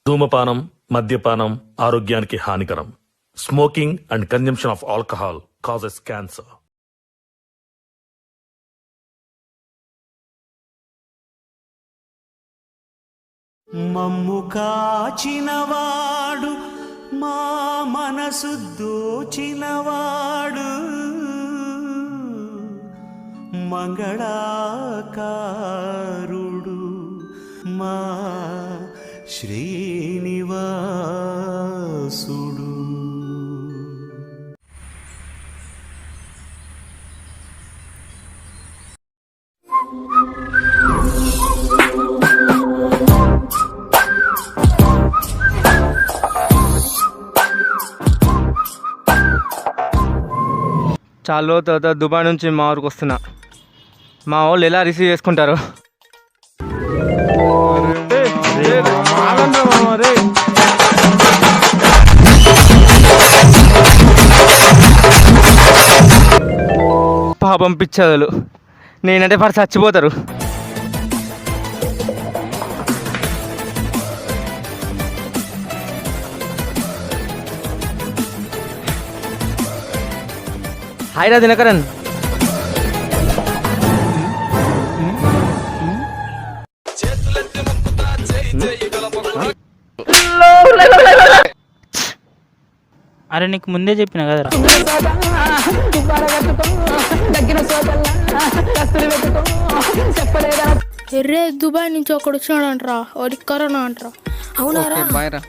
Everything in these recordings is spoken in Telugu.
ధూమపానం, మద్యపానం ఆరోగ్యానికి హానికరం. Smoking and consumption of alcohol causes cancer. మమ్ము కాచినవాడు, మా మనసు దోచినవాడు, మంగళాకారుడు మా శ్రీనివాసుడు. చాలా తర్వాత దుబాయ్ నుంచి మా ఊరికి వస్తున్నా. మా వాళ్ళు ఎలా రిసీవ్ చేసుకుంటారు? పాపం పిచ్చదులు, నేనంటే పడి చచ్చిపోతారు. హాయ్ రా దినకరన్. అరే నీకు ముందే చెప్పిన కదరా. ఎర్రే దుబాయ్ నుంచి ఒకడు వచ్చినాడు అంటరా, వాడికి కరోనా అంటరా. అవునారా? బాయ్రా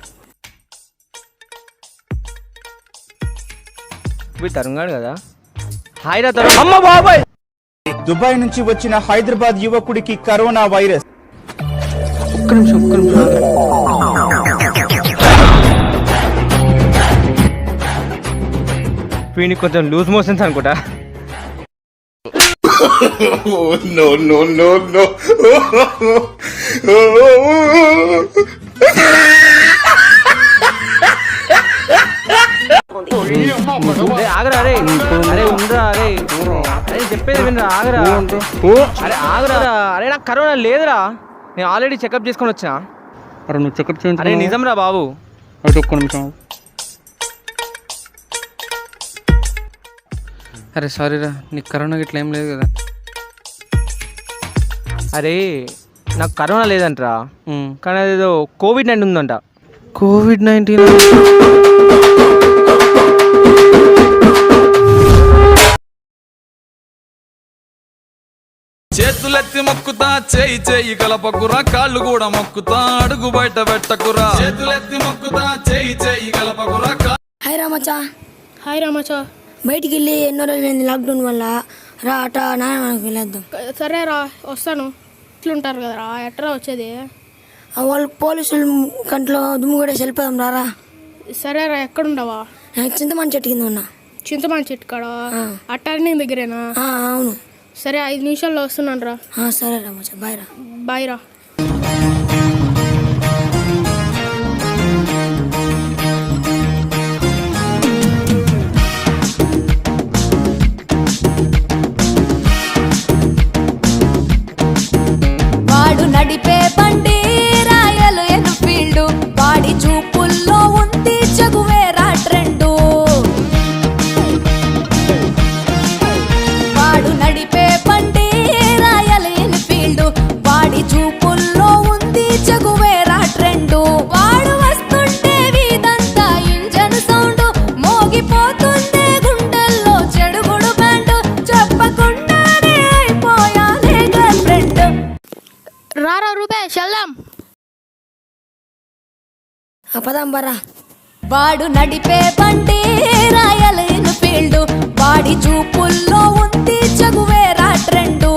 తరుణాడు కదా. హాయ్ రా తరుణ్. అమ్మ బాబాయ్, దుబాయ్ నుంచి వచ్చిన హైదరాబాద్ యువకుడికి కరోనా వైరస్. ఒక్క నిమిషం. వీడికి కొంచెం లూజ్ మోషన్స్ అనుకుంటా. ఆగరా అరే, అరే ఉండరా, అరే అరే చెప్పేది వినరా, ఆగరా అరే, ఆగరా అరే. నాకు కరోనా లేదురా, నేను ఆల్రెడీ చెకప్ చేసుకొని వచ్చా. అరే నువ్వు చెకప్ చేయించు. అరే నిజం రా బాబు. ఒక్క నిమిషం. అరే సారీ రా, నీకు కరోనా గిట్లా ఏం లేదు కదా. అరే నాకు కరోనా లేదంటరా, కానీ అదేదో కోవిడ్-19 ఉందంట. కోవిడ్-19? చేతులెత్తి మొక్కుతా, చేయి చేయి కలపకురా, కాళ్ళు కూడా మొక్కుతా, అడుగు బయట పెట్టకురా. చేతులెత్తి మొక్కుతా, చేయి చేయి కలపకురా. హాయ్ రామచా. హాయ్ రామచా. బయటికి వెళ్ళి ఎన్నో రోజులైంది లాక్డౌన్ వల్ల. రా అట నాయనకి వెళ్ళేద్దాం. సరే రా, వస్తాను. ఇట్లుంటారు కదరా, ఎట్రా వచ్చేది? వాళ్ళు పోలీసులు కంట్లో దుమ్ము కూడా వెళ్ళిపోదాం రారా. సరే రా, ఎక్కడుండవా? చింతమాన్ చెట్టు కింద ఉన్నా. చింతమాన్ చెట్టు కాడ అట్టాని దగ్గరేనా? అవును. సరే 5 నిమిషాల్లో వస్తున్నాను రా. సరే రా మచ్చా, బాయ్ రా. బాయ్ రా. వాడు నడిపే బండి రాయలు ఎన్ఫీల్డ్, వాడి చూపుల్లో ఉంది జగువేరా ట్రెండు. వాడు నడిపే బండి రాయలు ఎన్ఫీల్డ్, వాడి చూపుల్లో ఉంది జగువేరా ట్రెండు. వాడు వస్తుంటే వీధంతా ఇంజన్ సౌండ్, మోగిపోతుందే గుండెల్లో చెడుగుడు బ్యాండ్, చెప్పకుండానే అయిపోయానే గర్ల్ ఫ్రెండ్. రారా రూపాయి చల్దాం. పదాం బరా. వాడు నడిపే బండి రాయల్ ఎన్ఫీల్డ్, వాడి చూపుల్లో ఉంది జగువేరా ట్రెండు.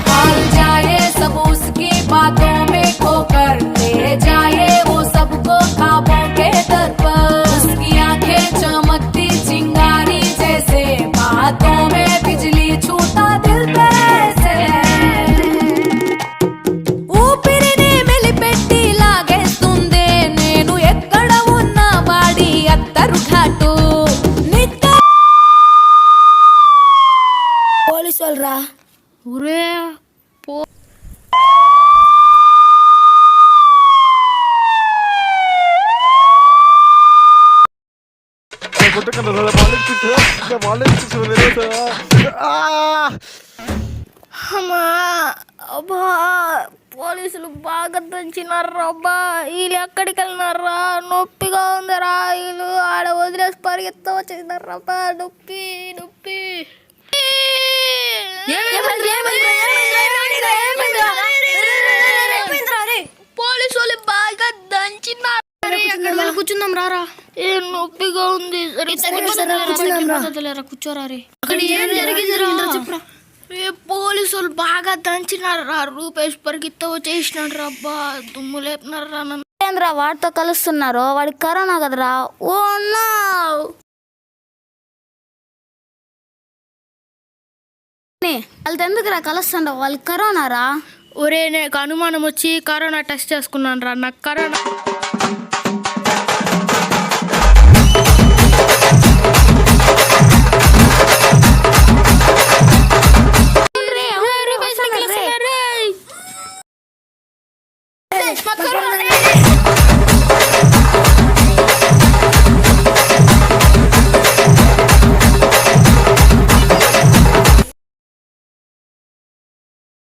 हाल जाए सब उसकी बातों में खोकर, ले जाए वो सबको ख्वाबों के दर पर. उसकी आंखें चमकती चिंगारी जैसे, बातों में बिजली छूटा दिल पे ऐसे. అమ్మా అబ్బా పోలీసులు బాగా దంచినారు అబ్బా. వీళ్ళు ఎక్కడికి వెళ్ళినారా? నొప్పిగా ఉందిరా. వీళ్ళు ఆడ వదిలేసి పరిగెత్త వచ్చేసినారు అబ్బా. నొప్పి నొప్పి. పోలీసు వాళ్ళు బాగా దంచినారు. కూర్చుందాం రారా. ఏ నొప్పిగా ఉంది. కూర్చోరా రే. అక్కడ ఏం జరిగింది చెప్పరా. పోలీసు వాళ్ళు బాగా దంచినారు రా. రూపేష్ పరిగెత్త వచ్చేసినాడు రా. అబ్బా దుమ్ము లేపినారు రా. ఏంద్రా వాడితో కలుస్తున్నారు? వాడికి కరోనా కదరా. ఓ అన్నా వాళ్ళతో ఎందుకురా కలుస్తుండవు? వాళ్ళకి కరోనా రా. ఒరే నాకు అనుమానం వచ్చి కరోనా టెస్ట్ చేసుకున్నాను రా. నాకు కరోనా